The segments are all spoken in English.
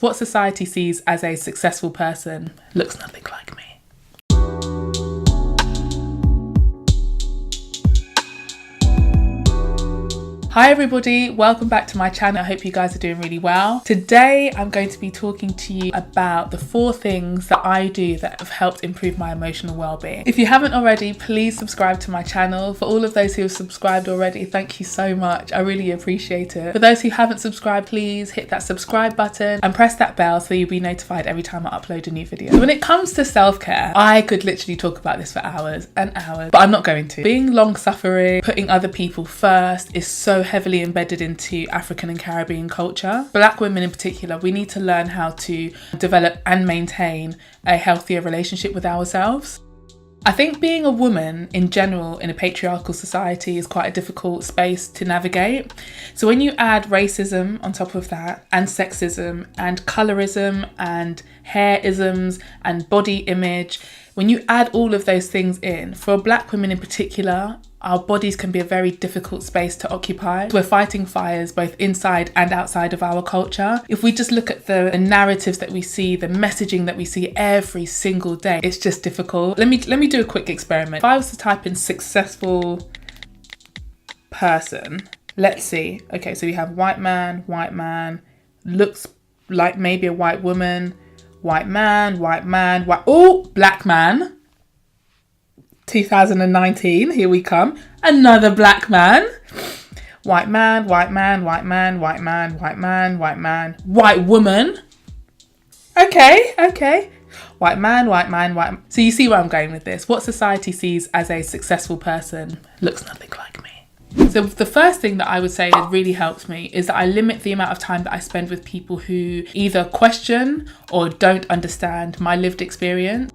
What society sees as a successful person looks nothing like me. Hi everybody, welcome back to my channel. I hope you guys are doing really well. Today I'm going to be talking to you about the 4 things that I do that have helped improve my emotional well-being. If you haven't already, please subscribe to my channel. For all of those who have subscribed already, thank you so much. I really appreciate it. For those who haven't subscribed, please hit that subscribe button and press that bell so you'll be notified every time I upload a new video. So when it comes to self-care, I could literally talk about this for hours and hours, but I'm not going to. Being long-suffering, putting other people first is so heavily embedded into African and Caribbean culture. Black women in particular, we need to learn how to develop and maintain a healthier relationship with ourselves. I think being a woman in general in a patriarchal society is quite a difficult space to navigate. So when you add racism on top of that, and sexism and colourism and hair-isms and body image, when you add all of those things in, for Black women in particular, our bodies can be a very difficult space to occupy. We're fighting fires both inside and outside of our culture. If we just look at the narratives that we see, the messaging that we see every single day, it's just difficult. Let me do a quick experiment. If I was to type in successful person, let's see. Okay, so we have white man, looks like maybe a white woman, white man, oh, black man. 2019, here we come. Another black man. White man, white woman. Okay. White man. So you see where I'm going with this. What society sees as a successful person looks nothing like me. So the first thing that I would say that really helps me is that I limit the amount of time that I spend with people who either question or don't understand my lived experience.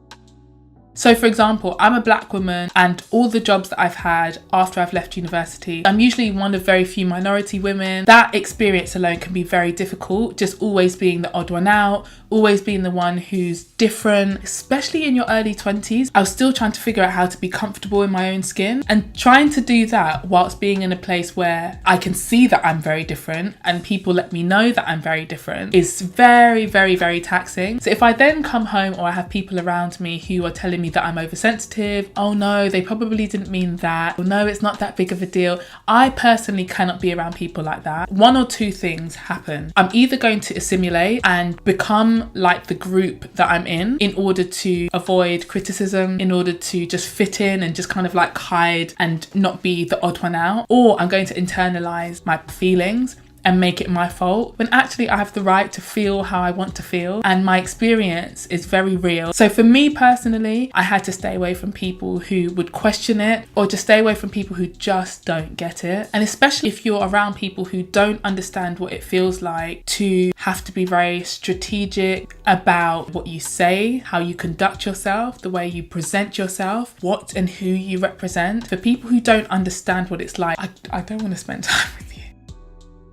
So for example, I'm a black woman and all the jobs that I've had after I've left university, I'm usually one of very few minority women. That experience alone can be very difficult, just always being the odd one out, always being the one who's different, especially in your early 20s. I was still trying to figure out how to be comfortable in my own skin, and trying to do that whilst being in a place where I can see that I'm very different and people let me know that I'm very different is very, very, very taxing. So if I then come home or I have people around me who are telling me that I'm oversensitive, oh no, they probably didn't mean that, or no, it's not that big of a deal. I personally cannot be around people like that. One or two things happen. I'm either going to assimilate and become like the group that I'm in order to avoid criticism, in order to just fit in and just kind of like hide and not be the odd one out, or I'm going to internalize my feelings and make it my fault, when actually I have the right to feel how I want to feel, and my experience is very real. So for me personally, I had to stay away from people who would question it, or just stay away from people who just don't get it. And especially if you're around people who don't understand what it feels like to have to be very strategic about what you say, how you conduct yourself, the way you present yourself, what and who you represent. For people who don't understand what it's like, I don't want to spend time with you.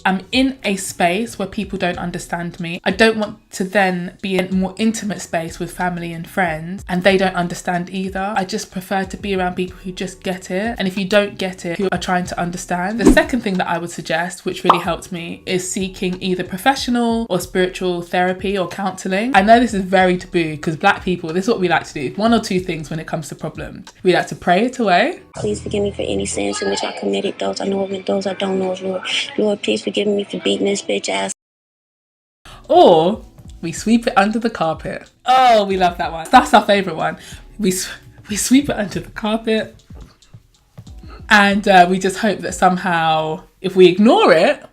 I'm in a space where people don't understand me. I don't want to then be in a more intimate space with family and friends and they don't understand either. I just prefer to be around people who just get it. And if you don't get it, who are trying to understand. The second thing that I would suggest, which really helped me, is seeking either professional or spiritual therapy or counselling. I know this is very taboo because Black people, this is what we like to do. One or two things when it comes to problems. We like to pray it away. Please forgive me for any sins in which I committed, those I know of and those I don't know of, Lord. Lord, please forgive me for beating this bitch ass. Or we sweep it under the carpet. Oh, we love that one. That's our favourite one. We sweep it under the carpet and we just hope that somehow, if we ignore it,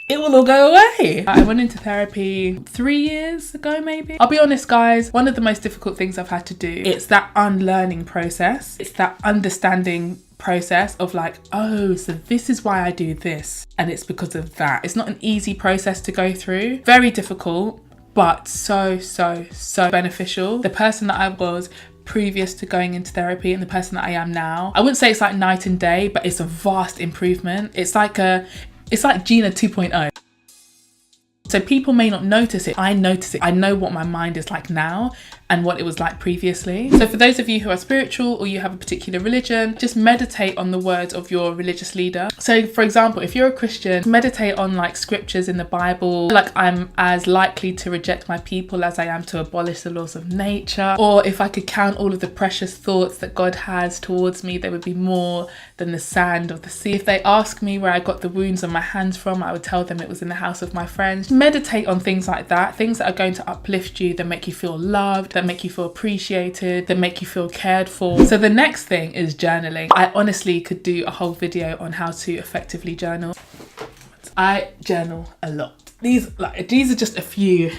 it will all go away. I went into therapy 3 years ago, maybe. I'll be honest, guys, one of the most difficult things I've had to do, it's that unlearning process. It's that understanding process of like, oh, so this is why I do this. And it's because of that. It's not an easy process to go through. Very difficult, but so beneficial. The person that I was previous to going into therapy and the person that I am now, I wouldn't say it's like night and day, but it's a vast improvement. It's like Gina 2.0. So So people may not notice it. I notice it. I know what my mind is like now and what it was like previously. So for those of you who are spiritual or you have a particular religion, just meditate on the words of your religious leader. So for example, if you're a Christian, meditate on like scriptures in the Bible, like I'm as likely to reject my people as I am to abolish the laws of nature. Or if I could count all of the precious thoughts that God has towards me, there would be more than the sand of the sea. If they ask me where I got the wounds on my hands from, I would tell them it was in the house of my friends. Meditate on things like that, things that are going to uplift you, that make you feel loved, that make you feel appreciated, that make you feel cared for. So the next thing is journaling. I honestly could do a whole video on how to effectively journal. I journal a lot. These are just a few.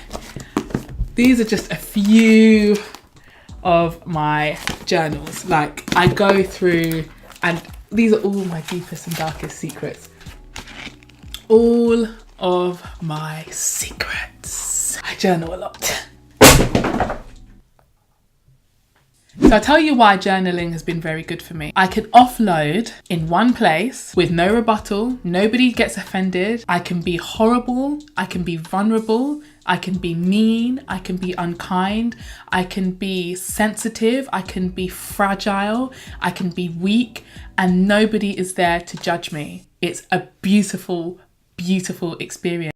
These are just a few of my journals. Like I go through, and these are all my deepest and darkest secrets. All of my secrets. I journal a lot. So I'll tell you why journaling has been very good for me. I can offload in one place with no rebuttal. Nobody gets offended. I can be horrible. I can be vulnerable. I can be mean. I can be unkind. I can be sensitive. I can be fragile. I can be weak, and nobody is there to judge me. It's a beautiful, beautiful experience.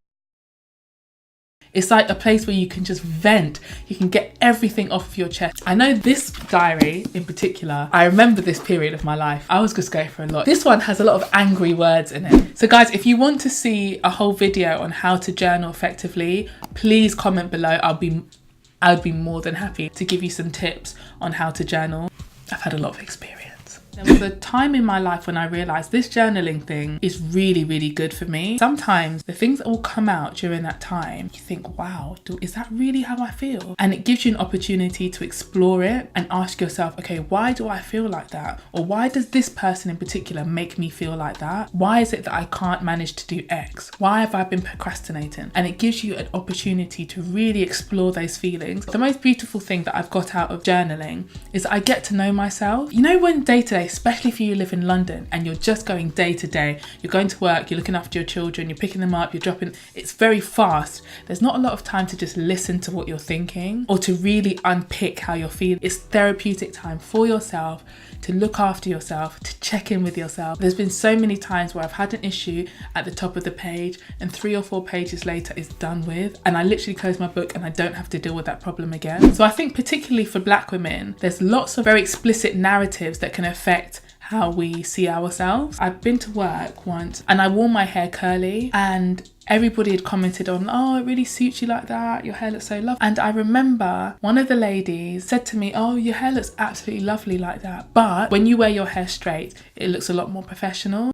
It's like a place where you can just vent. You can get everything off of your chest. I know this diary in particular, I remember this period of my life. I was just going for a lot. This one has a lot of angry words in it. So guys, if you want to see a whole video on how to journal effectively, please comment below. I would be more than happy to give you some tips on how to journal. I've had a lot of experience. There was a time in my life when I realised this journaling thing is really, really good for me. Sometimes the things that will come out during that time, you think, wow, is that really how I feel? And it gives you an opportunity to explore it and ask yourself, okay, why do I feel like that? Or why does this person in particular make me feel like that? Why is it that I can't manage to do X? Why have I been procrastinating? And it gives you an opportunity to really explore those feelings. The most beautiful thing that I've got out of journaling is I get to know myself. You know, when day to day, especially if you live in London and you're just going day to day, you're going to work, you're looking after your children, you're picking them up, you're dropping, it's very fast. There's not a lot of time to just listen to what you're thinking or to really unpick how you're feeling. It's therapeutic time for yourself, to look after yourself, to check in with yourself. There's been so many times where I've had an issue at the top of the page and 3 or 4 pages later it's done with, and I literally close my book and I don't have to deal with that problem again. So I think particularly for Black women, there's lots of very explicit narratives that can affect how we see ourselves. I've been to work once and I wore my hair curly and everybody had commented on, oh, it really suits you like that, your hair looks so lovely. And I remember one of the ladies said to me, oh, your hair looks absolutely lovely like that, but when you wear your hair straight, it looks a lot more professional.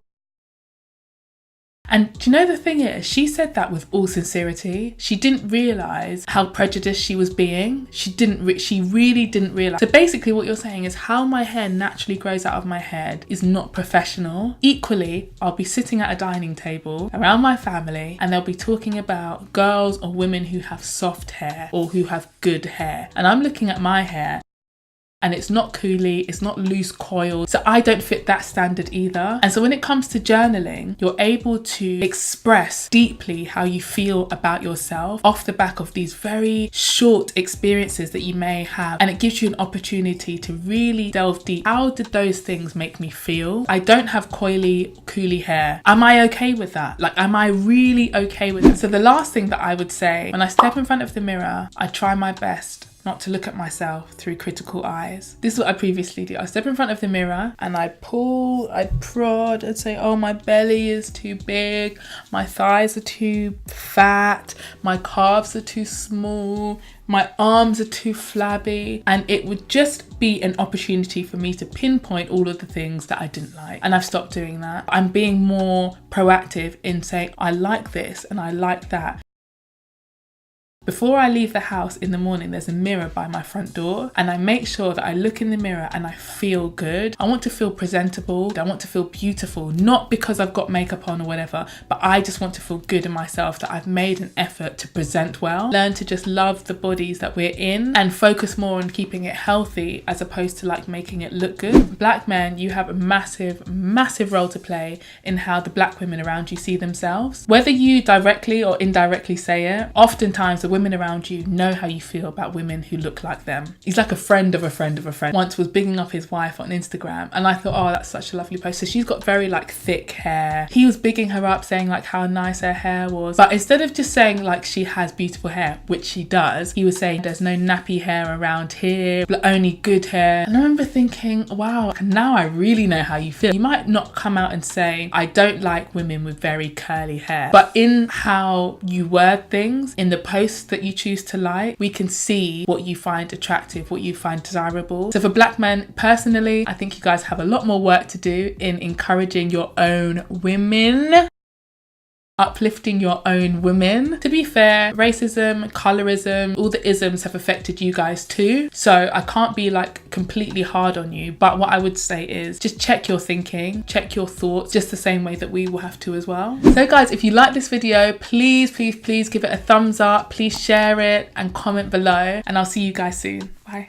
And do you know the thing is, she said that with all sincerity. She didn't realise how prejudiced she was being. She really didn't realise. So basically what you're saying is how my hair naturally grows out of my head is not professional. Equally, I'll be sitting at a dining table around my family and they'll be talking about girls or women who have soft hair or who have good hair. And I'm looking at my hair and it's not coolie, it's not loose coils. So I don't fit that standard either. And so when it comes to journaling, you're able to express deeply how you feel about yourself off the back of these very short experiences that you may have. And it gives you an opportunity to really delve deep. How did those things make me feel? I don't have coily, coolie hair. Am I okay with that? Like, am I really okay with it? So the last thing that I would say, when I step in front of the mirror, I try my best not to look at myself through critical eyes. This is what I previously do. I step in front of the mirror and I pull, I prod, I'd say, oh, my belly is too big, my thighs are too fat, my calves are too small, my arms are too flabby. And it would just be an opportunity for me to pinpoint all of the things that I didn't like. And I've stopped doing that. I'm being more proactive in saying, I like this and I like that. Before I leave the house in the morning, there's a mirror by my front door, and I make sure that I look in the mirror and I feel good. I want to feel presentable. I want to feel beautiful, not because I've got makeup on or whatever, but I just want to feel good in myself, that I've made an effort to present well. Learn to just love the bodies that we're in and focus more on keeping it healthy as opposed to like making it look good. Black men, you have a massive role to play in how the black women around you see themselves. Whether you directly or indirectly say it, oftentimes the women around you know how you feel about women who look like them. He's like a friend of a friend of a friend. Once was bigging up his wife on Instagram, and I thought, oh, that's such a lovely post. So she's got very like thick hair. He was bigging her up, saying like how nice her hair was. But instead of just saying like she has beautiful hair, which she does, he was saying there's no nappy hair around here, only good hair. And I remember thinking, wow, now I really know how you feel. You might not come out and say, I don't like women with very curly hair, but in how you word things, in the posts that you choose to like, we can see what you find attractive, what you find desirable. So for black men, personally, I think you guys have a lot more work to do in encouraging your own women, uplifting your own women. To be fair, racism, colorism, all the isms have affected you guys too. So I can't be like completely hard on you. But what I would say is just check your thinking, check your thoughts, just the same way that we will have to as well. So guys, if you like this video, please give it a thumbs up, please share it and comment below, and I'll see you guys soon. Bye.